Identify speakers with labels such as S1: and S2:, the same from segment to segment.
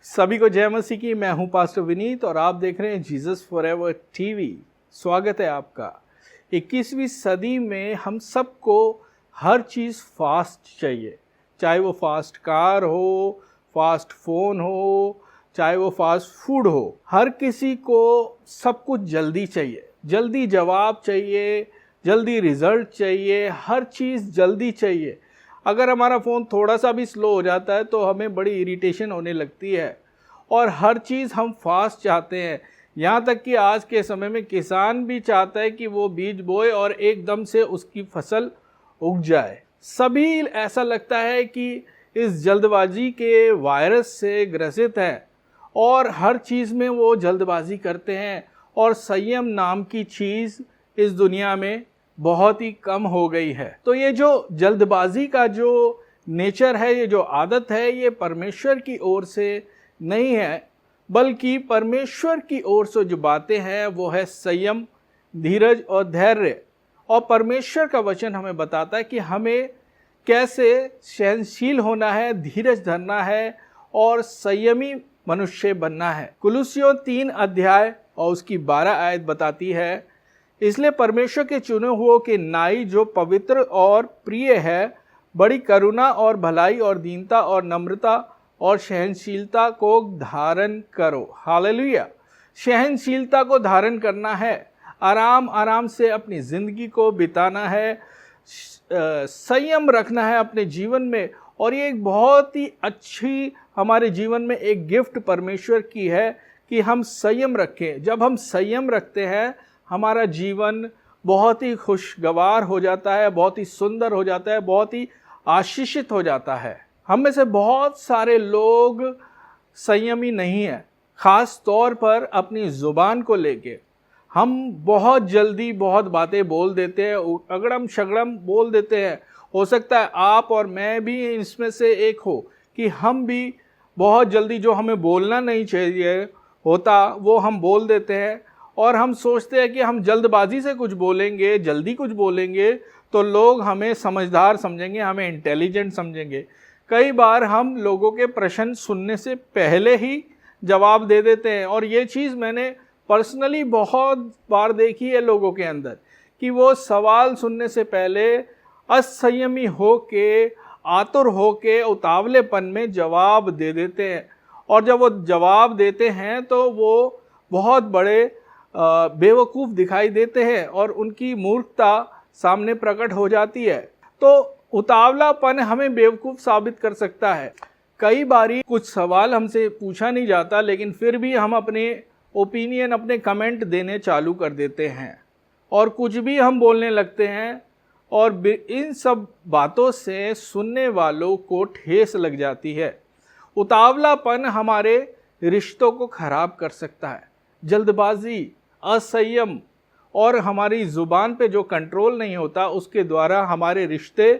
S1: सभी को जय मसीह की। मैं हूं पास्टर विनीत और आप देख रहे हैं जीसस फॉरएवर टीवी। स्वागत है आपका। 21वीं सदी में हम सबको हर चीज़ फास्ट चाहिए, चाहे वो फास्ट कार हो, फास्ट फ़ोन हो, चाहे वो फास्ट फूड हो। हर किसी को सब कुछ जल्दी चाहिए, जल्दी जवाब चाहिए, जल्दी रिजल्ट चाहिए, हर चीज़ जल्दी चाहिए। अगर हमारा फ़ोन थोड़ा सा भी स्लो हो जाता है तो हमें बड़ी इरिटेशन होने लगती है और हर चीज़ हम फास्ट चाहते हैं। यहाँ तक कि आज के समय में किसान भी चाहता है कि वो बीज बोए और एकदम से उसकी फसल उग जाए। सभी ऐसा लगता है कि इस जल्दबाजी के वायरस से ग्रसित है और हर चीज़ में वो जल्दबाजी करते हैं और संयम नाम की चीज़ इस दुनिया में बहुत ही कम हो गई है। तो ये जो जल्दबाजी का जो नेचर है, ये जो आदत है, ये परमेश्वर की ओर से नहीं है, बल्कि परमेश्वर की ओर से जो बातें हैं वो है संयम, धीरज और धैर्य। और परमेश्वर का वचन हमें बताता है कि हमें कैसे सहनशील होना है, धीरज धरना है और संयमी मनुष्य बनना है। कुलुस्सियों 3 अध्याय और उसकी 12 आयत बताती है, इसलिए परमेश्वर के चुने हुओं के नाई जो पवित्र और प्रिय है, बड़ी करुणा और भलाई और दीनता और नम्रता और सहनशीलता को धारण करो। हालेलुया। सहनशीलता को धारण करना है, आराम आराम से अपनी ज़िंदगी को बिताना है, संयम रखना है अपने जीवन में। और ये एक बहुत ही अच्छी हमारे जीवन में एक गिफ्ट परमेश्वर की है कि हम संयम रखें। जब हम संयम रखते हैं हमारा जीवन बहुत ही खुशगवार हो जाता है, बहुत ही सुंदर हो जाता है, बहुत ही आशीषित हो जाता है। हम में से बहुत सारे लोग संयमी नहीं हैं, ख़ास तौर पर अपनी ज़ुबान को लेके। हम बहुत जल्दी बहुत बातें बोल देते हैं, अगड़म शगड़म बोल देते हैं। हो सकता है आप और मैं भी इसमें से एक हो कि हम भी बहुत जल्दी जो हमें बोलना नहीं चाहिए होता वो हम बोल देते हैं और हम सोचते हैं कि हम जल्दबाजी से कुछ बोलेंगे, जल्दी कुछ बोलेंगे तो लोग हमें समझदार समझेंगे, हमें इंटेलिजेंट समझेंगे। कई बार हम लोगों के प्रश्न सुनने से पहले ही जवाब दे देते हैं और ये चीज़ मैंने पर्सनली बहुत बार देखी है लोगों के अंदर कि वो सवाल सुनने से पहले असंयमी होके, आतुर होके, उतावलेपन में जवाब दे देते हैं। और जब वो जवाब देते हैं तो वो बहुत बड़े बेवकूफ़ दिखाई देते हैं और उनकी मूर्खता सामने प्रकट हो जाती है। तो उतावलापन हमें बेवकूफ़ साबित कर सकता है। कई बारी कुछ सवाल हमसे पूछा नहीं जाता लेकिन फिर भी हम अपने ओपिनियन, अपने कमेंट देने चालू कर देते हैं और कुछ भी हम बोलने लगते हैं और इन सब बातों से सुनने वालों को ठेस लग जाती है। उतावलापन हमारे रिश्तों को खराब कर सकता है। जल्दबाजी, असंयम और हमारी ज़ुबान पे जो कंट्रोल नहीं होता उसके द्वारा हमारे रिश्ते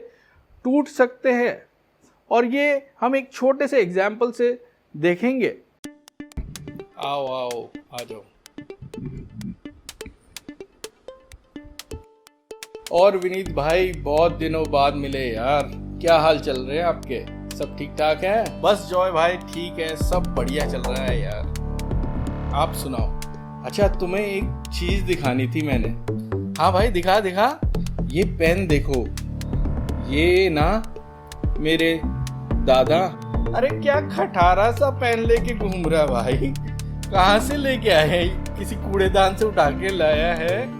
S1: टूट सकते हैं। और ये हम एक छोटे से एग्जाम्पल से देखेंगे। आओ आओ आ जाओ। और विनीत भाई, बहुत दिनों बाद मिले यार, क्या हाल चल रहे हैं आपके? सब ठीक ठाक है? बस जॉय भाई ठीक है, सब बढ़िया चल रहा है यार। आप सुनाओ। अच्छा, तुम्हें एक चीज दिखानी थी मैंने। हाँ भाई, दिखा दिखा। ये पेन देखो, ये ना मेरे दादा। अरे क्या खटारा सा पेन लेके घूम रहा है भाई, कहाँ से लेके आए हैं? किसी कूड़ेदान से उठा के लाया है?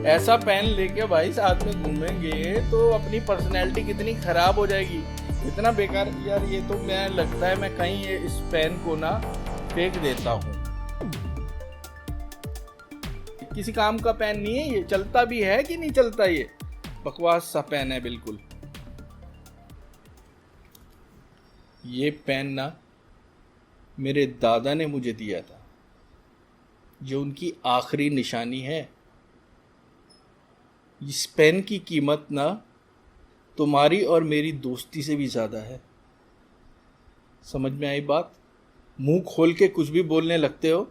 S1: ऐसा पेन लेके भाई साथ में घूमेंगे तो अपनी पर्सनैलिटी कितनी खराब हो जाएगी। इतना बेकार यार, ये तो मैं लगता है मैं कहीं इस पेन को ना फेंक देता हूँ। किसी काम का पेन नहीं है ये, चलता भी है कि नहीं चलता, ये बकवास सा पेन है बिल्कुल। ये पेन ना मेरे दादा ने मुझे दिया था, जो उनकी आखिरी निशानी है। इस पेन की कीमत ना तुम्हारी और मेरी दोस्ती से भी ज़्यादा है। समझ में आई बात? मुंह खोल के कुछ भी बोलने लगते हो,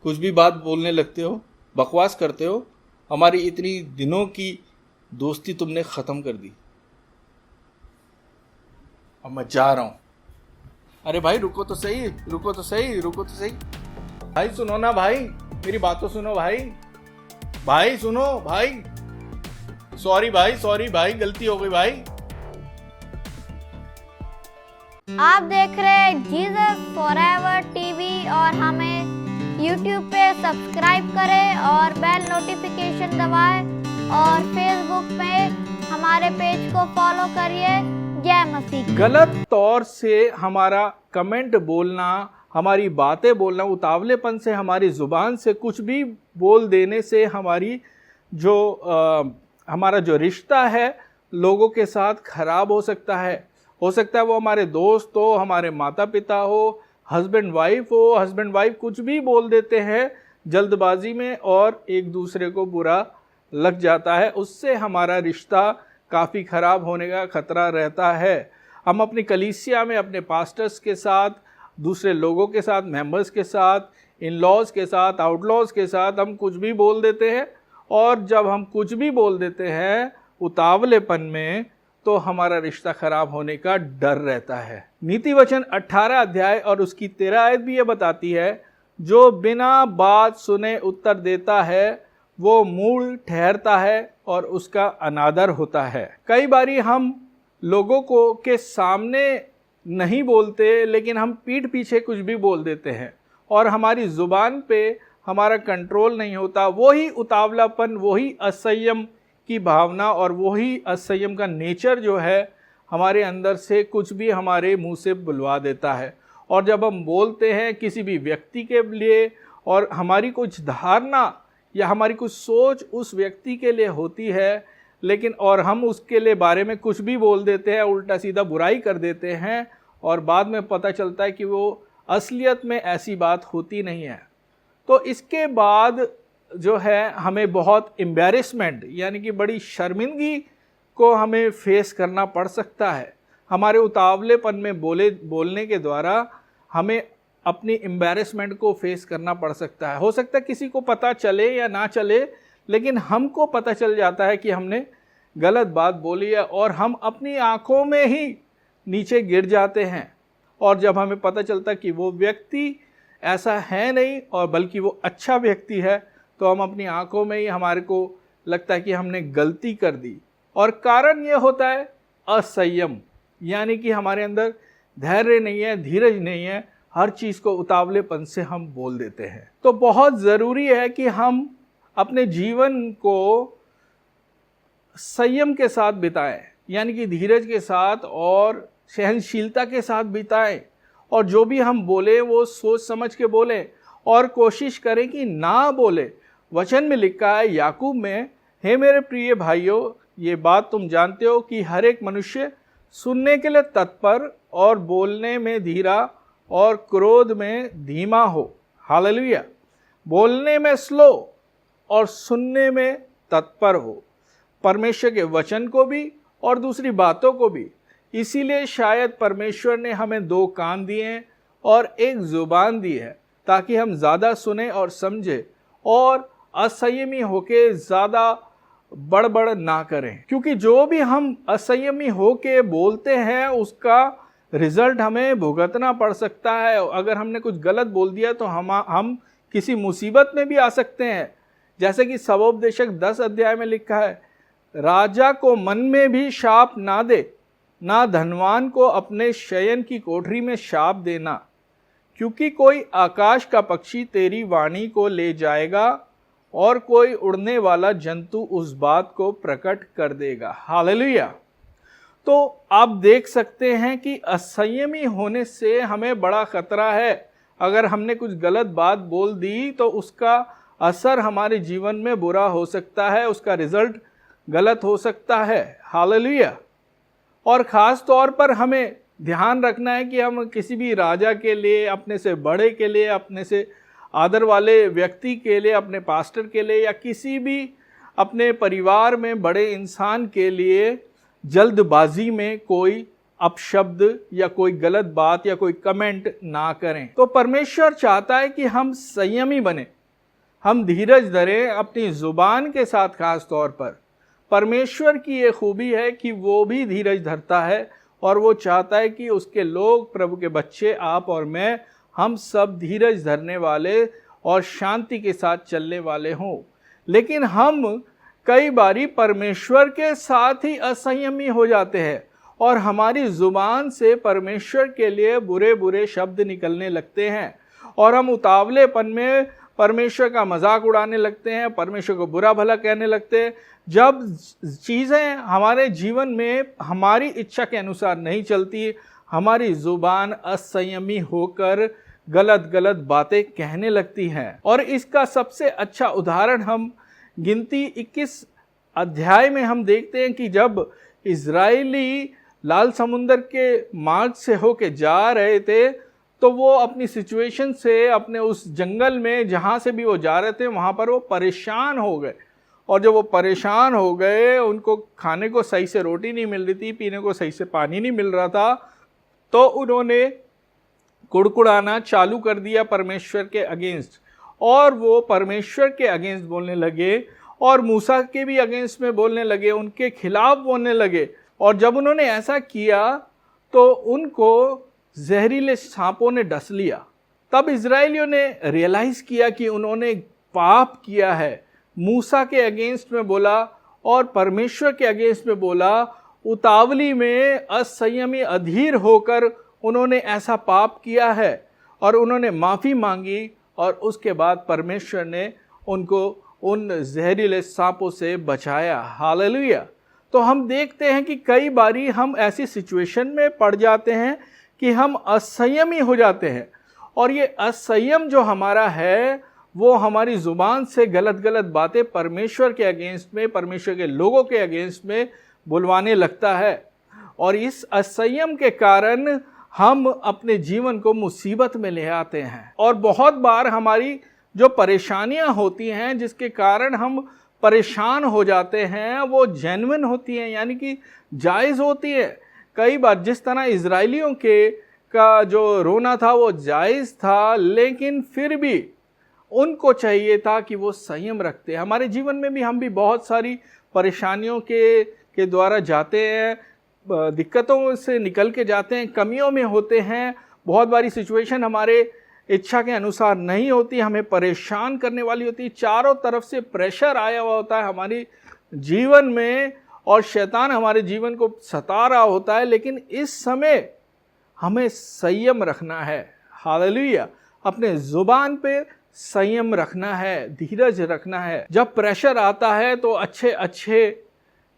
S1: कुछ भी बात बोलने लगते हो, बकवास करते हो। हमारी इतनी दिनों की दोस्ती तुमने ख़त्म कर दी। अब मैं जा रहा हूँ। अरे भाई रुको तो सही, रुको तो सही, रुको तो सही। भाई सुनो ना भाई, मेरी बात तो सुनो भाई। भाई सुनो भाई। सॉरी भाई, गलती हो गई भाई।
S2: आप देख रहे हैं जीसस फॉरएवर टीवी और हमें YouTube पे सब्सक्राइब करें और बेल नोटिफिकेशन दबाएं और Facebook पे हमारे पेज को फॉलो करिए। जय मसीह।
S1: गलत तौर से हमारा कमेंट बोलना, हमारी बातें बोलना, उतावलेपन से हमारी ज़ुबान से कुछ भी बोल देने से हमारी हमारा जो रिश्ता है लोगों के साथ खराब हो सकता है। हो सकता है वो हमारे दोस्त हो, हमारे माता पिता हो, हस्बैंड वाइफ कुछ भी बोल देते हैं जल्दबाजी में और एक दूसरे को बुरा लग जाता है। उससे हमारा रिश्ता काफ़ी ख़राब होने का खतरा रहता है। हम अपनी कलीसिया में अपने पास्टर्स के साथ, दूसरे लोगों के साथ, मेंबर्स के साथ, इन लॉज़ के साथ, आउटलॉज़ के साथ हम कुछ भी बोल देते हैं और जब हम कुछ भी बोल देते हैं उतावलेपन में तो हमारा रिश्ता खराब होने का डर रहता है। नीति वचन 18 अध्याय और उसकी 13 आयत भी ये बताती है, जो बिना बात सुने उत्तर देता है वो मूल ठहरता है और उसका अनादर होता है। कई बारी हम लोगों को के सामने नहीं बोलते लेकिन हम पीठ पीछे कुछ भी बोल देते हैं और हमारी ज़ुबान पे हमारा कंट्रोल नहीं होता। वही उतावलापन, वही असंयम की भावना और वही असंयम का नेचर जो है हमारे अंदर से कुछ भी हमारे मुंह से बुलवा देता है। और जब हम बोलते हैं किसी भी व्यक्ति के लिए और हमारी कुछ धारणा या हमारी कुछ सोच उस व्यक्ति के लिए होती है, लेकिन और हम उसके लिए बारे में कुछ भी बोल देते हैं, उल्टा सीधा बुराई कर देते हैं और बाद में पता चलता है कि वो असलियत में ऐसी बात होती नहीं है। तो इसके बाद जो है हमें बहुत एम्बैरेसमेंट यानी कि बड़ी शर्मिंदगी को हमें फेस करना पड़ सकता है। हमारे उतावलेपन में बोलने के द्वारा हमें अपनी एम्बैरेसमेंट को फेस करना पड़ सकता है। हो सकता है किसी को पता चले या ना चले, लेकिन हमको पता चल जाता है कि हमने गलत बात बोली है और हम अपनी आंखों में ही नीचे गिर जाते हैं। और जब हमें पता चलता कि वो व्यक्ति ऐसा है नहीं और बल्कि वो अच्छा व्यक्ति है, तो हम अपनी आंखों में ही हमारे को लगता है कि हमने गलती कर दी। और कारण ये होता है असंयम, यानी कि हमारे अंदर धैर्य नहीं है, धीरज नहीं है, हर चीज़ को उतावलेपन से हम बोल देते हैं। तो बहुत ज़रूरी है कि हम अपने जीवन को संयम के साथ बिताएं, यानी कि धीरज के साथ और सहनशीलता के साथ बिताएं और जो भी हम बोले वो सोच समझ के बोलें और कोशिश करें कि ना बोले। वचन में लिखा है याकूब में, हे मेरे प्रिय भाइयों, ये बात तुम जानते हो कि हर एक मनुष्य सुनने के लिए तत्पर और बोलने में धीरा और क्रोध में धीमा हो। हालेलुया। बोलने में स्लो और सुनने में तत्पर हो, परमेश्वर के वचन को भी और दूसरी बातों को भी। इसीलिए शायद परमेश्वर ने हमें 2 कान दिए हैं और 1 ज़ुबान दी है, ताकि हम ज़्यादा सुने और समझे और असंयमी होके ज़्यादा बड़बड़ ना करें। क्योंकि जो भी हम असंयमी होके बोलते हैं उसका रिज़ल्ट हमें भुगतना पड़ सकता है। अगर हमने कुछ गलत बोल दिया तो हम किसी मुसीबत में भी आ सकते हैं। जैसे कि सबोपदेशक 10 अध्याय में लिखा है, राजा को मन में भी शाप ना दे, ना धनवान को अपने शयन की कोठरी में शाप देना, क्योंकि कोई आकाश का पक्षी तेरी वाणी को ले जाएगा और कोई उड़ने वाला जंतु उस बात को प्रकट कर देगा। हालेलुया। तो आप देख सकते हैं कि असंयमी होने से हमें बड़ा खतरा है। अगर हमने कुछ गलत बात बोल दी तो उसका असर हमारे जीवन में बुरा हो सकता है, उसका रिजल्ट गलत हो सकता है। हालेलुया। और ख़ास तौर पर हमें ध्यान रखना है कि हम किसी भी राजा के लिए, अपने से बड़े के लिए, अपने से आदर वाले व्यक्ति के लिए, अपने पास्टर के लिए या किसी भी अपने परिवार में बड़े इंसान के लिए जल्दबाजी में कोई अपशब्द या कोई गलत बात या कोई कमेंट ना करें। तो परमेश्वर चाहता है कि हम संयमी बने, हम धीरज धरें अपनी ज़ुबान के साथ। खास तौर पर परमेश्वर की ये खूबी है कि वो भी धीरज धरता है और वो चाहता है कि उसके लोग, प्रभु के बच्चे, आप और मैं, हम सब धीरज धरने वाले और शांति के साथ चलने वाले हों। लेकिन हम कई बारी परमेश्वर के साथ ही असंयमी हो जाते हैं और हमारी ज़ुबान से परमेश्वर के लिए बुरे बुरे शब्द निकलने लगते हैं और हम उतावलेपन में परमेश्वर का मजाक उड़ाने लगते हैं, परमेश्वर को बुरा भला कहने लगते हैं। जब चीज़ें हमारे जीवन में हमारी इच्छा के अनुसार नहीं चलती, हमारी ज़ुबान असंयमी होकर गलत गलत बातें कहने लगती हैं। और इसका सबसे अच्छा उदाहरण हम गिनती 21 अध्याय में हम देखते हैं कि जब इज़राइली लाल समुंदर के मार्ग से होके जा रहे थे तो वो अपनी सिचुएशन से, अपने उस जंगल में जहाँ से भी वो जा रहे थे वहाँ पर वो परेशान हो गए। और जब वो परेशान हो गए, उनको खाने को सही से रोटी नहीं मिल रही थी, पीने को सही से पानी नहीं मिल रहा था, तो उन्होंने कुड़कुड़ाना चालू कर दिया परमेश्वर के अगेंस्ट। और वो परमेश्वर के अगेंस्ट बोलने लगे और मूसा के भी अगेंस्ट में बोलने लगे, उनके खिलाफ बोलने लगे। और जब उन्होंने ऐसा किया तो उनको जहरीले सांपों ने डस लिया। तब इजराइलियों ने रियलाइज़ किया कि उन्होंने पाप किया है, मूसा के अगेंस्ट में बोला और परमेश्वर के अगेंस्ट में बोला। उतावली में, असंयमी, अधीर होकर उन्होंने ऐसा पाप किया है और उन्होंने माफ़ी मांगी और उसके बाद परमेश्वर ने उनको उन जहरीले सांपों से बचाया। हालेलुया। तो हम देखते हैं कि कई बारी हम ऐसी सिचुएशन में पड़ जाते हैं कि हम असंयमी हो जाते हैं और ये असंयम जो हमारा है वो हमारी ज़ुबान से गलत गलत बातें परमेश्वर के अगेंस्ट में, परमेश्वर के लोगों के अगेंस्ट में बुलवाने लगता है। और इस असंयम के कारण हम अपने जीवन को मुसीबत में ले आते हैं। और बहुत बार हमारी जो परेशानियां होती हैं, जिसके कारण हम परेशान हो जाते हैं, वो जेन्युइन होती हैं, यानी कि जायज़ होती है। कई बार जिस तरह इजराइलियों का जो रोना था वो जायज़ था, लेकिन फिर भी उनको चाहिए था कि वो संयम रखते। हमारे जीवन में भी हम भी बहुत सारी परेशानियों के द्वारा जाते हैं, दिक्कतों से निकल के जाते हैं, कमियों में होते हैं। बहुत बारी सिचुएशन हमारे इच्छा के अनुसार नहीं होती, हमें परेशान करने वाली होती, चारों तरफ से प्रेशर आया हुआ होता है हमारे जीवन में और शैतान हमारे जीवन को सता रहा होता है। लेकिन इस समय हमें संयम रखना है। हालेलुया। अपने ज़ुबान पे संयम रखना है, धीरज रखना है। जब प्रेशर आता है तो अच्छे अच्छे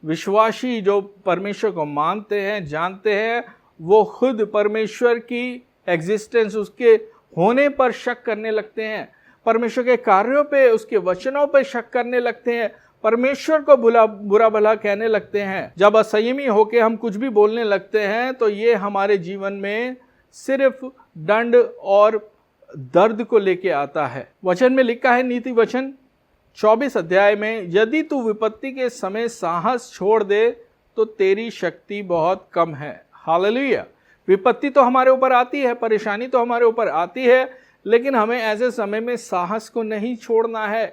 S1: विश्वासी जो परमेश्वर को मानते हैं, जानते हैं, वो खुद परमेश्वर की एग्जिस्टेंस, उसके होने पर शक करने लगते हैं, परमेश्वर के कार्यों पे, उसके वचनों पे शक करने लगते हैं, परमेश्वर को बुरा भला कहने लगते हैं। जब असंयमी होकर हम कुछ भी बोलने लगते हैं तो ये हमारे जीवन में सिर्फ दंड और दर्द को लेके आता है। वचन में लिखा है, नीति वचन 24 अध्याय में, यदि तू विपत्ति के समय साहस छोड़ दे तो तेरी शक्ति बहुत कम है। हालेलुया। विपत्ति तो हमारे ऊपर आती है, परेशानी तो हमारे ऊपर आती है, लेकिन हमें ऐसे समय में साहस को नहीं छोड़ना है।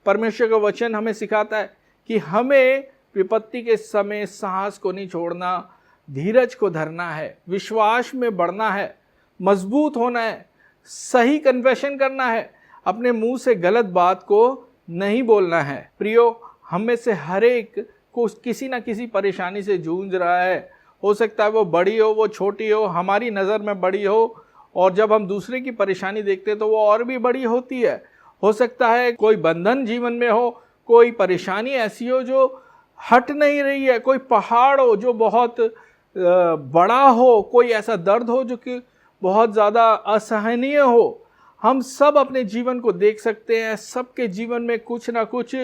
S1: परमेश्वर का वचन हमें सिखाता है कि हमें विपत्ति के समय साहस को नहीं छोड़ना, धीरज को धरना है, विश्वास में बढ़ना है, मजबूत होना है, सही कन्फेशन करना है, अपने मुंह से गलत बात को नहीं बोलना है। प्रियो, हम में से हर एक को किसी ना किसी परेशानी से जूझ रहा है। हो सकता है वो बड़ी हो, वो छोटी हो, हमारी नज़र में बड़ी हो, और जब हम दूसरे की परेशानी देखते हैं तो वो और भी बड़ी होती है। हो सकता है कोई बंधन जीवन में हो, कोई परेशानी ऐसी हो जो हट नहीं रही है, कोई पहाड़ हो जो बहुत बड़ा हो, कोई ऐसा दर्द हो जो कि बहुत ज़्यादा असहनीय हो। हम सब अपने जीवन को देख सकते हैं, सबके जीवन में कुछ ना कुछ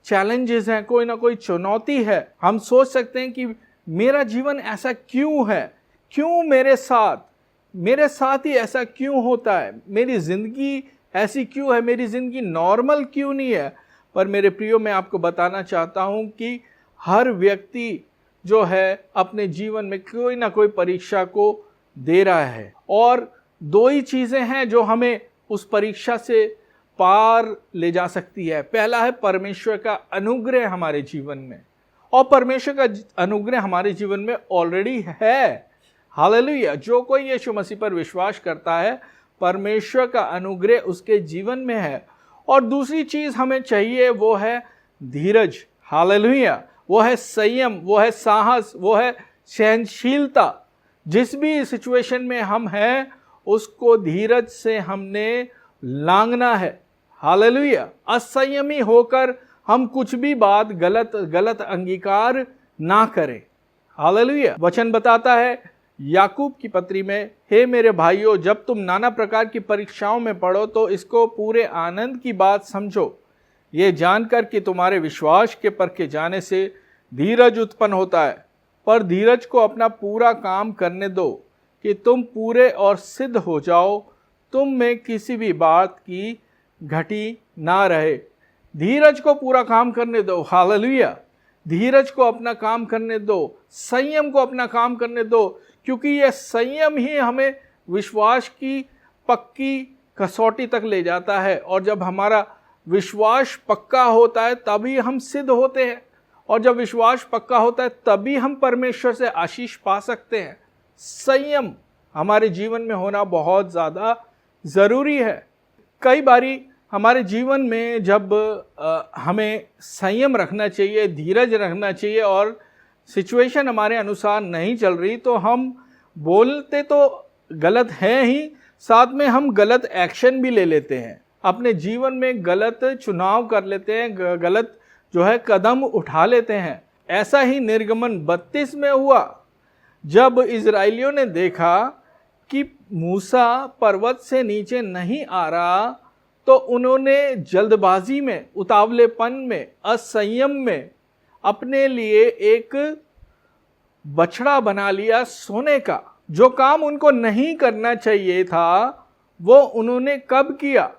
S1: चैलेंजेस हैं, कोई ना कोई चुनौती है। हम सोच सकते हैं कि मेरा जीवन ऐसा क्यों है, क्यों मेरे साथ ही ऐसा क्यों होता है, मेरी ज़िंदगी ऐसी क्यों है, मेरी ज़िंदगी नॉर्मल क्यों नहीं है। पर मेरे प्रियो, मैं आपको बताना चाहता हूँ कि हर व्यक्ति जो है अपने जीवन में कोई ना कोई परीक्षा को दे रहा है, और दो ही चीज़ें हैं जो हमें उस परीक्षा से पार ले जा सकती है। पहला है परमेश्वर का अनुग्रह हमारे जीवन में, और परमेश्वर का अनुग्रह हमारे जीवन में ऑलरेडी है। हालेलुया। जो कोई यीशु मसीह पर विश्वास करता है, परमेश्वर का अनुग्रह उसके जीवन में है। और दूसरी चीज हमें चाहिए वो है धीरज। हालेलुया। वो है संयम, वो है साहस, वो है सहनशीलता। जिस भी सिचुएशन में हम हैं उसको धीरज से हमने लांघना है। हालेलुया। असंयमी होकर हम कुछ भी बात गलत अंगीकार ना करें। हालेलुया। वचन बताता है याकूब की पत्री में, हे मेरे भाइयों, जब तुम नाना प्रकार की परीक्षाओं में पड़ो तो इसको पूरे आनंद की बात समझो, ये जानकर कि तुम्हारे विश्वास के परखे जाने से धीरज उत्पन्न होता है। पर धीरज को अपना पूरा काम करने दो कि तुम पूरे और सिद्ध हो जाओ, तुम में किसी भी बात की घटी ना रहे। धीरज को पूरा काम करने दो। हालेलुया। धीरज को अपना काम करने दो, संयम को अपना काम करने दो, क्योंकि यह संयम ही हमें विश्वास की पक्की कसौटी तक ले जाता है। और जब हमारा विश्वास पक्का होता है तभी हम सिद्ध होते हैं, और जब विश्वास पक्का होता है तभी हम परमेश्वर से आशीष पा सकते हैं। संयम हमारे जीवन में होना बहुत ज़्यादा ज़रूरी है। कई बारी हमारे जीवन में जब हमें संयम रखना चाहिए, धीरज रखना चाहिए और सिचुएशन हमारे अनुसार नहीं चल रही, तो हम बोलते तो गलत हैं ही, साथ में हम गलत एक्शन भी ले लेते हैं, अपने जीवन में गलत चुनाव कर लेते हैं, गलत जो है कदम उठा लेते हैं। ऐसा ही निर्गमन 32 में हुआ, जब इजराइलियों ने देखा कि मूसा पर्वत से नीचे नहीं आ रहा, तो उन्होंने जल्दबाजी में, उतावलेपन में, असंयम में अपने लिए एक बछड़ा बना लिया सोने का। जो काम उनको नहीं करना चाहिए था वो उन्होंने कब किया?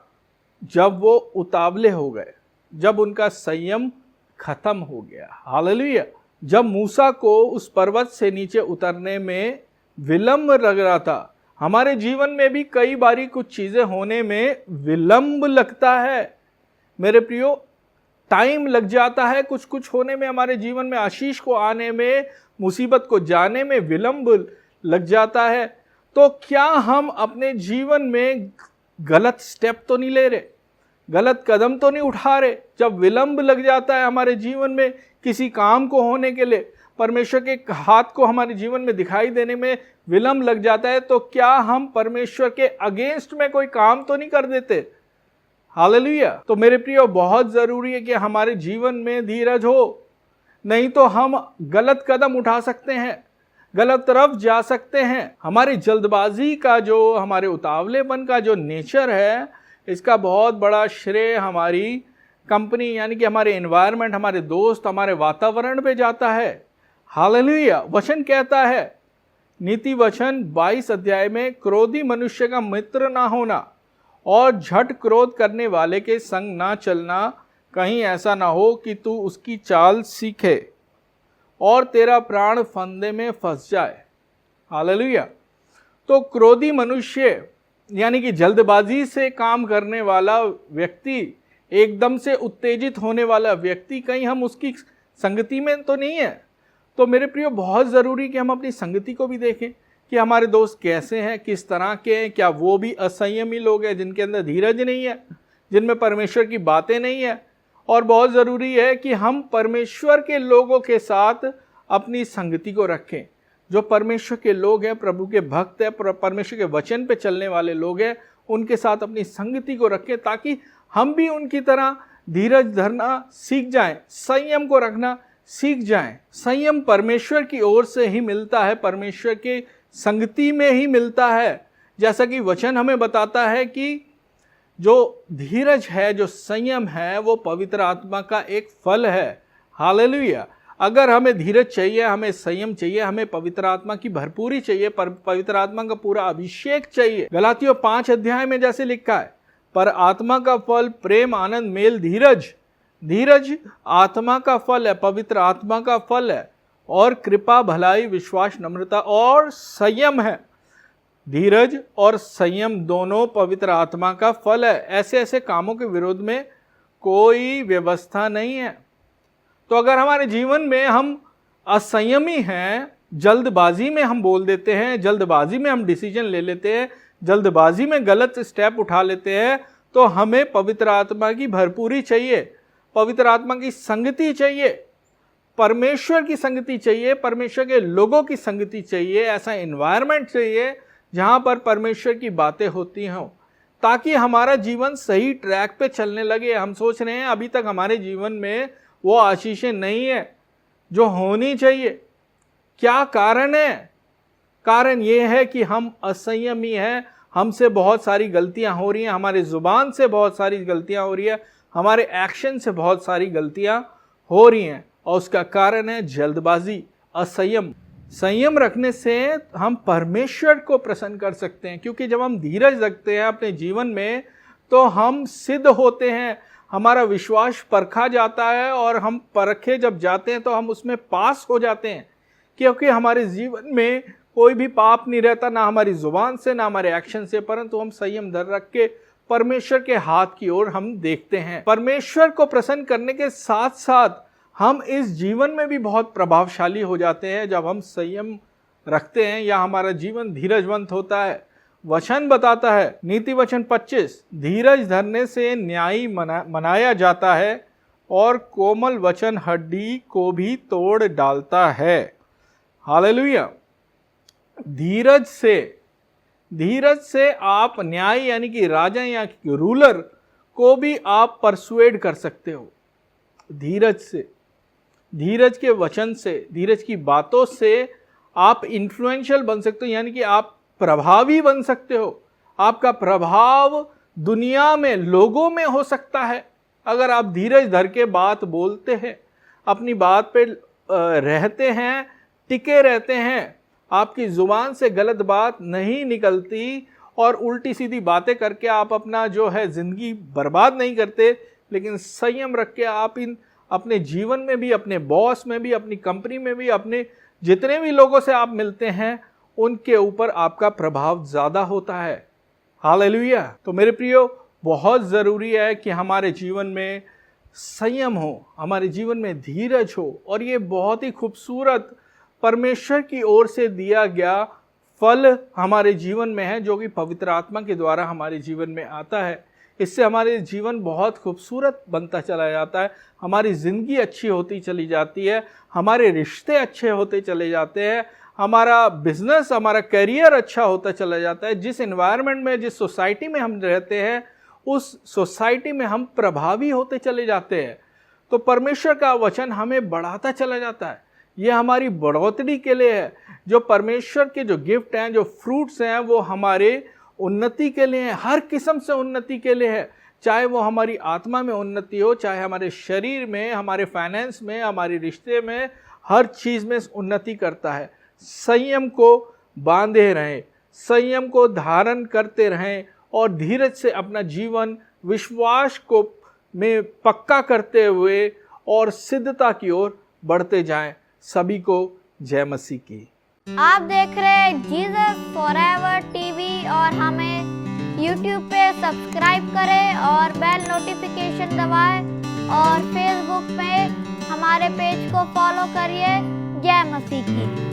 S1: जब वो उतावले हो गए, जब उनका संयम खत्म हो गया। हालेलुया। जब मूसा को उस पर्वत से नीचे उतरने में विलंब लग रहा था, हमारे जीवन में भी कई बारी कुछ चीजें होने में विलंब लगता है मेरे प्रियो, टाइम लग जाता है कुछ कुछ होने में, हमारे जीवन में आशीष को आने में, मुसीबत को जाने में विलंब लग जाता है। तो क्या हम अपने जीवन में गलत स्टेप तो नहीं ले रहे, गलत कदम तो नहीं उठा रहे? जब विलंब लग जाता है हमारे जीवन में किसी काम को होने के लिए, परमेश्वर के हाथ को हमारे जीवन में दिखाई देने में विलंब लग जाता है, तो क्या हम परमेश्वर के अगेंस्ट में कोई काम तो नहीं कर देते? हालेलुया। तो मेरे प्रियो, बहुत जरूरी है कि हमारे जीवन में धीरज हो, नहीं तो हम गलत कदम उठा सकते हैं, गलत तरफ जा सकते हैं। हमारी जल्दबाजी का जो, हमारे उतावलेपन का जो नेचर है, इसका बहुत बड़ा श्रेय हमारी कंपनी यानी कि हमारे एनवायरनमेंट, हमारे दोस्त, हमारे वातावरण पे जाता है। हालेलुया। वचन कहता है नीति वचन 22 अध्याय में, क्रोधी मनुष्य का मित्र ना होना और झट क्रोध करने वाले के संग ना चलना, कहीं ऐसा ना हो कि तू उसकी चाल सीखे और तेरा प्राण फंदे में फंस जाए। हालेलुया। तो क्रोधी मनुष्य यानी कि जल्दबाजी से काम करने वाला व्यक्ति, एकदम से उत्तेजित होने वाला व्यक्ति, कहीं हम उसकी संगति में तो नहीं है। तो मेरे प्रियो, बहुत ज़रूरी कि हम अपनी संगति को भी देखें कि हमारे दोस्त कैसे हैं, किस तरह के हैं, क्या वो भी असंयमी लोग हैं जिनके अंदर धीरज नहीं है, जिनमें परमेश्वर की बातें नहीं है। और बहुत ज़रूरी है कि हम परमेश्वर के लोगों के साथ अपनी संगति को रखें। जो परमेश्वर के लोग हैं, प्रभु के भक्त हैं, परमेश्वर के वचन पे चलने वाले लोग हैं, उनके साथ अपनी संगति को रखें, ताकि हम भी उनकी तरह धीरज धरना सीख जाएं, संयम को रखना सीख जाएं। संयम परमेश्वर की ओर से ही मिलता है, परमेश्वर के संगति में ही मिलता है। जैसा कि वचन हमें बताता है कि जो धीरज है, जो संयम है, वो पवित्र आत्मा का एक फल है। हालेलुया। अगर हमें धीरज चाहिए, हमें संयम चाहिए, हमें पवित्र आत्मा की भरपूरी चाहिए, पवित्र आत्मा का पूरा अभिषेक चाहिए। गलातियों 5 अध्याय में जैसे लिखा है, पर आत्मा का फल प्रेम, आनंद, मेल, धीरज। धीरज आत्मा का फल है, पवित्र आत्मा का फल है। और कृपा, भलाई, विश्वास, नम्रता और संयम है। धीरज और संयम दोनों पवित्र आत्मा का फल है। ऐसे ऐसे कामों के विरोध में कोई व्यवस्था नहीं है। तो अगर हमारे जीवन में हम असंयमी हैं, जल्दबाजी में हम बोल देते हैं, जल्दबाजी में हम डिसीजन ले लेते हैं, जल्दबाजी में गलत स्टेप उठा लेते हैं, तो हमें पवित्र आत्मा की भरपूरी चाहिए, पवित्र आत्मा की संगति चाहिए, परमेश्वर की संगति चाहिए, परमेश्वर के लोगों की संगति चाहिए, ऐसा एनवायरनमेंट चाहिए जहाँ पर परमेश्वर की बातें होती हों, ताकि हमारा जीवन सही ट्रैक पे चलने लगे। हम सोच रहे हैं अभी तक हमारे जीवन में वो आशीषें नहीं है जो होनी चाहिए। क्या कारण है? कारण ये है कि हम असंयमी हैं, हमसे बहुत सारी गलतियां हो रही हैं, हमारे ज़ुबान से बहुत सारी गलतियां हो रही है, हमारे एक्शन से बहुत सारी गलतियां हो रही हैं, और उसका कारण है जल्दबाजी, असंयम। संयम रखने से हम परमेश्वर को प्रसन्न कर सकते हैं, क्योंकि जब हम धीरज रखते हैं अपने जीवन में तो हम सिद्ध होते हैं, हमारा विश्वास परखा जाता है, और हम परखे जब जाते हैं तो हम उसमें पास हो जाते हैं, क्योंकि हमारे जीवन में कोई भी पाप नहीं रहता, ना हमारी जुबान से ना हमारे एक्शन से, परंतु हम संयम धर रख के परमेश्वर के हाथ की ओर हम देखते हैं। परमेश्वर को प्रसन्न करने के साथ साथ हम इस जीवन में भी बहुत प्रभावशाली हो जाते हैं जब हम संयम रखते हैं या हमारा जीवन धीरजवंत होता है। वचन बताता है, नीति वचन 25, धीरज धरने से न्यायी मनाया जाता है, और कोमल वचन हड्डी को भी तोड़ डालता है। हालेलुया। धीरज से आप न्याय यानी कि राजा या रूलर को भी आप परसुएड कर सकते हो। धीरज से, धीरज के वचन से, धीरज की बातों से आप इन्फ्लुएंशियल बन सकते हो, यानी कि आप प्रभावी बन सकते हो। आपका प्रभाव दुनिया में, लोगों में हो सकता है अगर आप धीरज धर के बात बोलते हैं, अपनी बात पे रहते हैं, टिके रहते हैं, आपकी जुबान से गलत बात नहीं निकलती, और उल्टी सीधी बातें करके आप अपना जो है ज़िंदगी बर्बाद नहीं करते, लेकिन संयम रख के आप अपने जीवन में भी, अपने बॉस में भी, अपनी कंपनी में भी, अपने जितने भी लोगों से आप मिलते हैं उनके ऊपर आपका प्रभाव ज़्यादा होता है। हालेलुया। तो मेरे प्रियो, बहुत ज़रूरी है कि हमारे जीवन में संयम हो, हमारे जीवन में धीरज हो, और ये बहुत ही खूबसूरत परमेश्वर की ओर से दिया गया फल हमारे जीवन में है, जो कि पवित्र आत्मा के द्वारा हमारे जीवन में आता है। इससे हमारे जीवन बहुत खूबसूरत बनता चला जाता है, हमारी ज़िंदगी अच्छी होती चली जाती है, हमारे रिश्ते अच्छे होते चले जाते हैं, हमारा बिजनेस, हमारा करियर अच्छा होता चला जाता है। जिस एनवायरनमेंट में, जिस सोसाइटी में हम रहते हैं, उस सोसाइटी में हम प्रभावी होते चले जाते हैं। तो परमेश्वर का वचन हमें बढ़ाता चला जाता है, ये हमारी बढ़ोतरी के लिए है। जो परमेश्वर के जो गिफ्ट हैं, जो फ्रूट्स हैं, वो हमारे उन्नति के लिए है, हर किस्म से उन्नति के लिए है। चाहे वो हमारी आत्मा में उन्नति हो, चाहे हमारे शरीर में, हमारे फाइनेंस में, हमारे रिश्ते में, हर चीज़ में उन्नति करता है। संयम को बांधे रहें, संयम को धारण करते रहें, और धीरज से अपना जीवन विश्वास को में पक्का करते हुए और सिद्धता की ओर बढ़ते जाएं। सभी को जय मसीह की।
S2: आप देख रहे हैं जीसस फॉरएवर टीवी, और हमें यूट्यूब पे सब्सक्राइब करें और बेल नोटिफिकेशन दबाएं, और फेसबुक पे हमारे पेज को फॉलो करिए। जय मसीह की।